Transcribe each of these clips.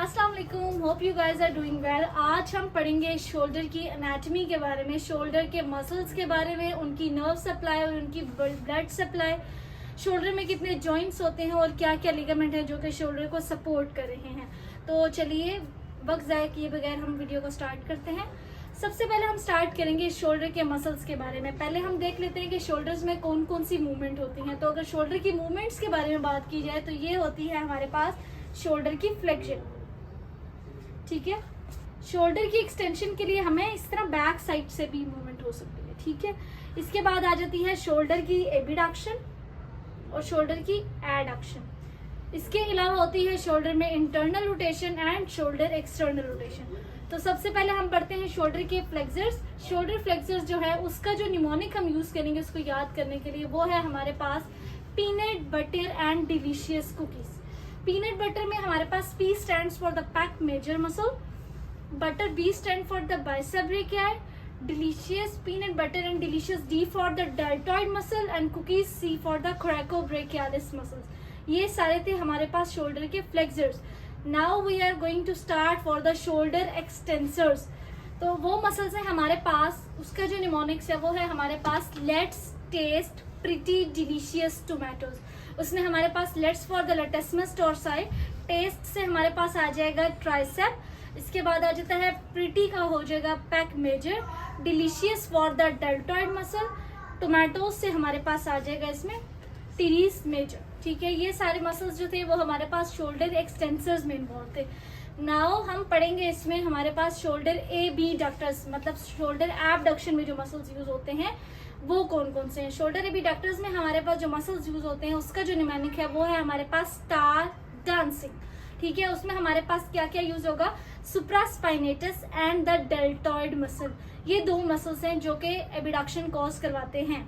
अस्सलाम वालेकुम, hope you guys are doing well. आज हम पढ़ेंगे शोल्डर की एनाटॉमी के बारे में, शोल्डर के मसल्स के बारे में, उनकी नर्व सप्लाई और उनकी ब्लड सप्लाई, शोल्डर में कितने जॉइंट्स होते हैं और क्या क्या लिगामेंट है जो कि शोल्डर को सपोर्ट कर रहे हैं। तो चलिए वक्त ज़ाया किए बगैर हम वीडियो को स्टार्ट करते हैं। सबसे पहले हम स्टार्ट करेंगे शोल्डर के मसल्स के बारे में। पहले हम देख लेते हैं कि शोल्डर्स में कौन कौन सी मूवमेंट होती हैं। तो अगर शोल्डर की मूवमेंट्स के बारे में बात की जाए तो ये होती है हमारे पास शोल्डर की फ्लेक्शन, ठीक है। शोल्डर की एक्सटेंशन के लिए हमें इस तरह बैक साइड से भी मूवमेंट हो सकती है, ठीक है। इसके बाद आ जाती है शोल्डर की एबिडक्शन और शोल्डर की एडक्शन। इसके अलावा होती है शोल्डर में internal rotation and shoulder external rotation. तो सबसे पहले हम पढ़ते हैं शोल्डर के फ्लेक्सर्स। शोल्डर फ्लेक्सर्स जो है उसका जो निमोनिक हम यूज करेंगे उसको याद करने के लिए, वो है हमारे पास peanut butter and delicious cookies. Peanut butter में हमारे पास P stands for the pec major muscle, butter B stand for the bicep brachii, delicious peanut butter and delicious D for the deltoid muscle and cookies C for the coracobrachialis muscles. ये सारे थे हमारे पास shoulder के flexors. Now we are going to start for the shoulder extensors. तो वो muscles है हमारे पास, उसका जो निमोनिक्स है वो है हमारे पास let's test pretty delicious tomatoes. उसमें हमारे पास let's for the latissimus dorsi, test से हमारे पास आ जाएगा ट्राइसेप। इसके बाद आ जाता है प्रिटी का हो जाएगा pec major, delicious for the deltoid muscle, tomatoes से हमारे पास आ जाएगा इसमें टीरीज मेजर, ठीक है। ये सारे मसल्स जो थे वो हमारे पास शोल्डर एक्सटेंसर्स में इन्वॉल्व थे। नाउ हम पढ़ेंगे इसमें हमारे पास शोल्डर एबडक्टर्स, मतलब शोल्डर एबडक्शन में जो मसल्स यूज होते हैं वो कौन कौन से हैं। शोल्डर एबडक्टर्स में हमारे पास जो मसल्स यूज होते हैं उसका जो निमोनिक है वो है हमारे पास स्टार डांसिंग, ठीक है। उसमें हमारे पास क्या क्या यूज होगा, supraspinatus and the deltoid muscle. ये दो मसल्स हैं जो कि एबडक्शन कॉज करवाते हैं।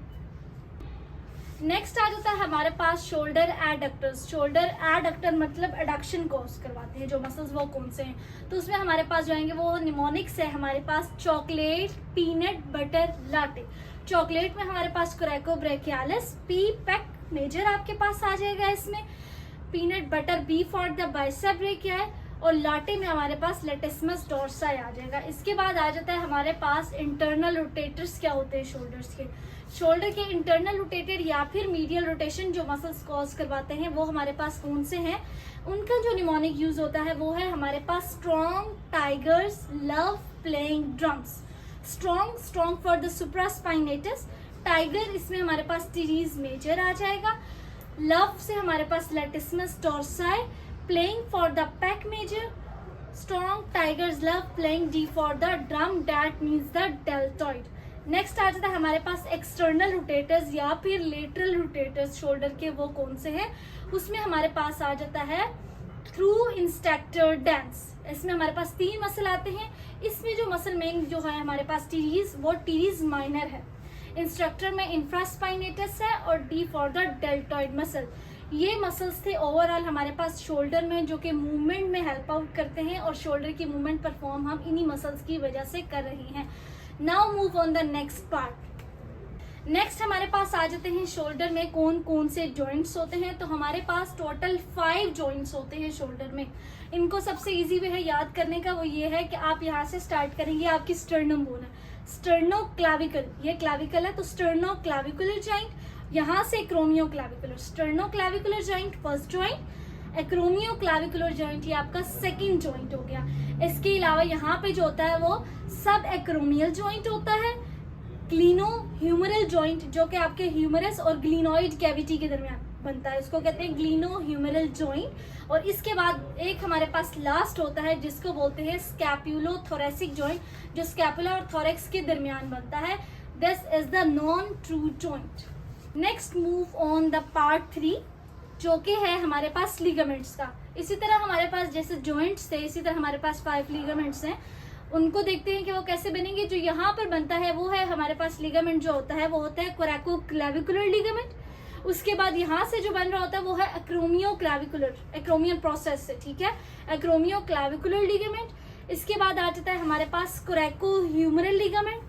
नेक्स्ट आ जाता है हमारे पास शोल्डर एडक्टर्स। शोल्डर एडक्टर मतलब एडक्शन कॉज करवाते हैं जो मसल्स, वो कौन से हैं। तो उसमें हमारे पास जो आएंगे वो निमोनिक्स है हमारे पास chocolate, peanut butter, latte. Chocolate में हमारे पास कोरेकोब्रेकियालिस, P पैक मेजर आपके पास आ जाएगा इसमें, peanut butter B for the bicep brachii और लाटे में हमारे पास लैटिस्मस डोर्साई आ जाएगा। इसके बाद आ जाता है हमारे पास इंटरनल रोटेटर्स। क्या होते हैं शोल्डर्स के, शोल्डर के इंटरनल रोटेटर या फिर मीडियल रोटेशन जो मसल्स कॉज करवाते हैं वो हमारे पास कौन से हैं। उनका जो निमोनिक यूज होता है वो है हमारे पास strong tigers love playing drums. Strong for the supraspinatus, tiger इसमें हमारे पास टीरीज मेजर आ जाएगा, लव से हमारे पास latissimus dorsi, playing for the pec major, strong tigers love playing D for the drum, that means the deltoid. Next आ जाता है हमारे पास एक्सटर्नल रोटेटर्स या फिर लेटरल रोटेटर्स शोल्डर के, वो कौन से हैं। उसमें हमारे पास आ जाता है थ्रू इंस्ट्रक्टर डांस। इसमें हमारे पास 3 मसल आते हैं। इसमें जो मसल मेन जो है हमारे पास टीरीज, वो टीरीज माइनर है। इंस्ट्रक्टर में इंफ्रास्पाइनेटस है और D for the deltoid muscle. ये मसल्स थे ओवरऑल हमारे पास शोल्डर में जो कि मूवमेंट में हेल्प आउट करते हैं और शोल्डर की मूवमेंट परफॉर्म हम इन्हीं मसल्स की वजह से कर रहे हैं। Now move on the next part. Next हमारे पास आ जाते हैं शोल्डर में कौन कौन से जॉइंट्स होते हैं। तो हमारे पास टोटल 5 जॉइंट्स होते हैं शोल्डर में। इनको सबसे इजी वे है याद करने का, वो ये है कि आप यहाँ से स्टार्ट करेंगे, आपकी स्टर्नम बोन है, स्टर्नो क्लाविकल, ये क्लाविकल है तो स्टर्नो क्लाविकुलर जॉइंट, यहाँ से acromio clavicular, sterno clavicular joint first joint, acromio clavicular joint ये आपका सेकंड जॉइंट हो गया। इसके अलावा यहाँ पे जो होता है वो सब एक्रोमियल जॉइंट होता है, ग्लिनो ह्यूमरल जॉइंट जो कि आपके ह्यूमरस और ग्लिनोइड कैविटी के दरमियान बनता है, इसको कहते हैं ग्लिनो ह्यूमरल जॉइंट। और इसके बाद एक हमारे पास लास्ट होता है जिसको बोलते हैं स्कैपुलो थोरेसिक जॉइंट, जो स्कैपुला और थोरेक्स के दरमियान बनता है। This is the non true joint. Next move on the part 3 जो कि है हमारे पास लिगामेंट्स का। इसी तरह हमारे पास जैसे जॉइंट्स थे इसी तरह हमारे पास 5 लिगामेंट्स हैं। उनको देखते हैं कि वो कैसे बनेंगे। जो यहाँ पर बनता है वो है हमारे पास लिगामेंट जो होता है वो होता है कोरेकोक्लेविकुलर लिगामेंट। उसके बाद यहाँ से जो बन रहा होता है वो है एक्रोमियो क्लेविकुलर, एक्रोमियल प्रोसेस से, ठीक है, एक्रोमियो क्लेविकुलर लिगामेंट। इसके बाद आ जाता है हमारे पास कोरेको ह्यूमरल लिगामेंट,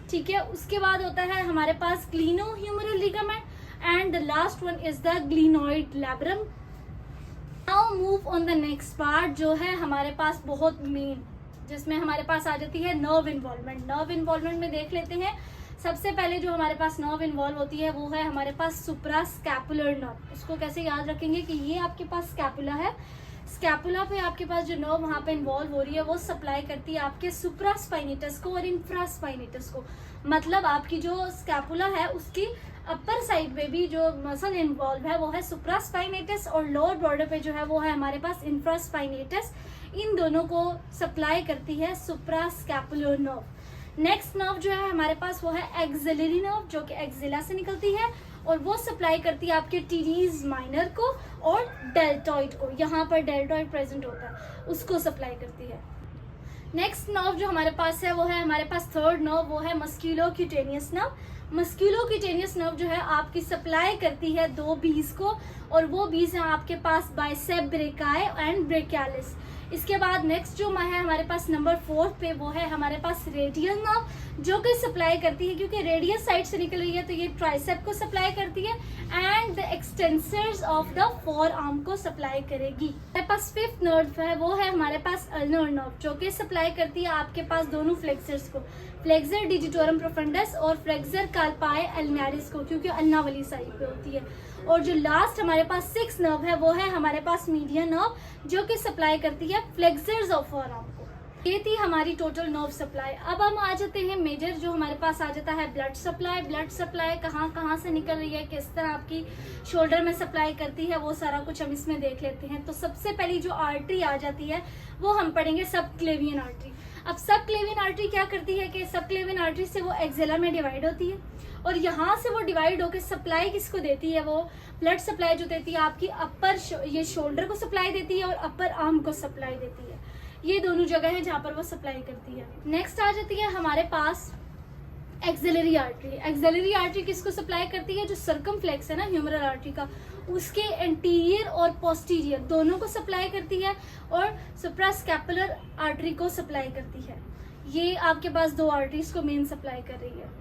ठीक है। उसके बाद होता है हमारे पास gleno humeral ligament and the last one is the glenoid labrum. Now move on the next part, जो है हमारे पास बहुत मेन, जिसमें हमारे पास आ जाती है नर्व इन्वॉल्वमेंट। नर्व इन्वॉल्वमेंट में देख लेते हैं। सबसे पहले जो हमारे पास नर्व इन्वॉल्व होती है वो है हमारे पास सुप्रा स्कैपुलर नर्व। उसको कैसे याद रखेंगे कि ये आपके पास स्कैपुला है, स्कैपुला पे आपके पास जो नर्व वहाँ पे इन्वॉल्व हो रही है वो सप्लाई करती है आपके सुप्रा स्पाइनेटस को और इंफ्रा स्पाइनेटस को। मतलब आपकी जो स्कैपुला है उसकी अपर साइड पे भी जो मसल इन्वॉल्व है वो है सुप्रा स्पाइनेटस, और लोअर बॉर्डर पे जो है वो है हमारे पास इंफ्रा स्पाइनेटस। इन दोनों को सप्लाई करती है सुप्रा स्कैपुलर नर्व। नेक्स्ट नर्व जो है हमारे पास वो है एक्सिलरी नर्व, जो कि एक्सिला से निकलती है और वो सप्लाई करती है आपके टीरीज माइनर को और डेल्टॉइड को। यहाँ पर डेल्टॉइड प्रेजेंट होता है, उसको सप्लाई करती है। नेक्स्ट नर्व जो हमारे पास है वो है हमारे पास थर्ड नर्व, वो है मस्क्यूलोक्यूटेनियस नर्व। मस्क्यूलोक्यूटेनियस नर्व जो है आपकी सप्लाई करती है दो बीज को, और वो बीज है आपके पास बाइसेप ब्रेकाई एंड ब्रेकियालिस। इसके बाद नेक्स्ट जो है हमारे पास नंबर 4 पे वो है हमारे पास रेडियल नर्व, जो कि सप्लाई करती है, क्योंकि रेडियल साइड से निकल रही है तो ये ट्राइसेप को सप्लाई करती है and the extensors of the four arm को सप्लाई करेगी। हमारे पास फिफ्थ नर्व है वो है हमारे पास अल्नर नर्व, जो कि सप्लाई करती है आपके पास दोनों फ्लेक्सर्स को, फ्लेक्सर डिजिटोरम प्रोफंडस और फ्लेक्सर कार्पाई अल्नारिस को, क्योंकि अन्ना वाली साइड पे होती है। और जो लास्ट हमारे पास 6 नर्व है वो है हमारे पास मीडियन नर्व, जो कि सप्लाई करती है फ्लेक्सर्स ऑफ फोरआर्म को। ये थी हमारी टोटल नर्व सप्लाई। अब हम आ जाते हैं मेजर, जो हमारे पास आ जाता है ब्लड सप्लाई। ब्लड सप्लाई कहाँ से निकल रही है, किस तरह आपकी शोल्डर में सप्लाई करती है, वो सारा कुछ हम इसमें देख लेते हैं। तो सबसे पहली जो आर्टरी आ जाती है वो हम पढ़ेंगे सब क्लेवियन आर्टरी। अब सब क्लेवियन आर्टरी क्या करती है कि सब क्लेवियन आर्टरी से वो एक्सेला में डिवाइड होती है, और यहाँ से वो डिवाइड होकर सप्लाई किसको देती है, वो ब्लड सप्लाई जो देती है आपकी अपर ये शोल्डर को सप्लाई देती है और अपर आर्म को सप्लाई देती है। ये दोनों जगह है जहाँ पर वो सप्लाई करती है। नेक्स्ट आ जाती है हमारे पास एक्सिलरी आर्टरी। एक्सिलरी आर्टरी किसको सप्लाई करती है, जो सर्कमफ्लेक्स है ना ह्यूमरल आर्टरी का, उसके एंटीरियर और पोस्टीरियर दोनों को सप्लाई करती है, और सुप्रास्कैपुलर आर्टरी को सप्लाई करती है। ये आपके पास दो आर्टरीज को मेन सप्लाई कर रही है।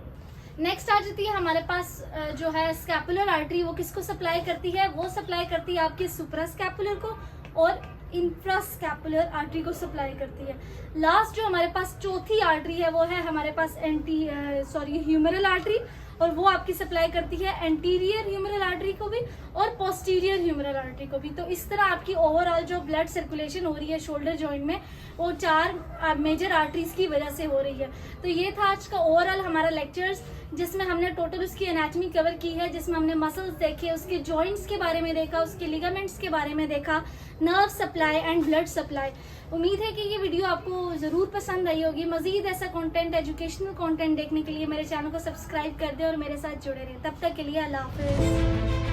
नेक्स्ट आ जाती है हमारे पास जो है स्कैपुलर आर्टरी, वो किसको सप्लाई करती है, वो सप्लाई करती है आपके सुप्रास्कैपुलर को और इंफ्रास्कैपुलर आर्टरी को सप्लाई करती है। लास्ट जो हमारे पास चौथी आर्टरी है वो है हमारे पास ह्यूमरल आर्टरी, और वो आपकी सप्लाई करती है एंटीरियर ह्यूमरल आर्टरी को भी और पोस्टीरियर ह्यूमरल आर्टरी को भी। तो इस तरह आपकी ओवरऑल जो ब्लड सर्कुलेशन हो रही है शोल्डर जॉइंट में, वो 4 मेजर आर्टरीज की वजह से हो रही है। तो ये था आज का ओवरऑल हमारा लेक्चर्स, जिसमें हमने टोटल उसकी एनाटॉमी कवर की है, जिसमें हमने मसल्स देखे, उसके जॉइंट्स के बारे में देखा, उसके लिगामेंट्स के बारे में देखा, nerve supply and blood supply. उम्मीद है कि ये वीडियो आपको ज़रूर पसंद आई होगी। मजीद ऐसा कंटेंट, एजुकेशनल कंटेंट देखने के लिए मेरे चैनल को सब्सक्राइब कर दें और मेरे साथ जुड़े रहें। तब तक के लिए अल्लाह हाफिज़।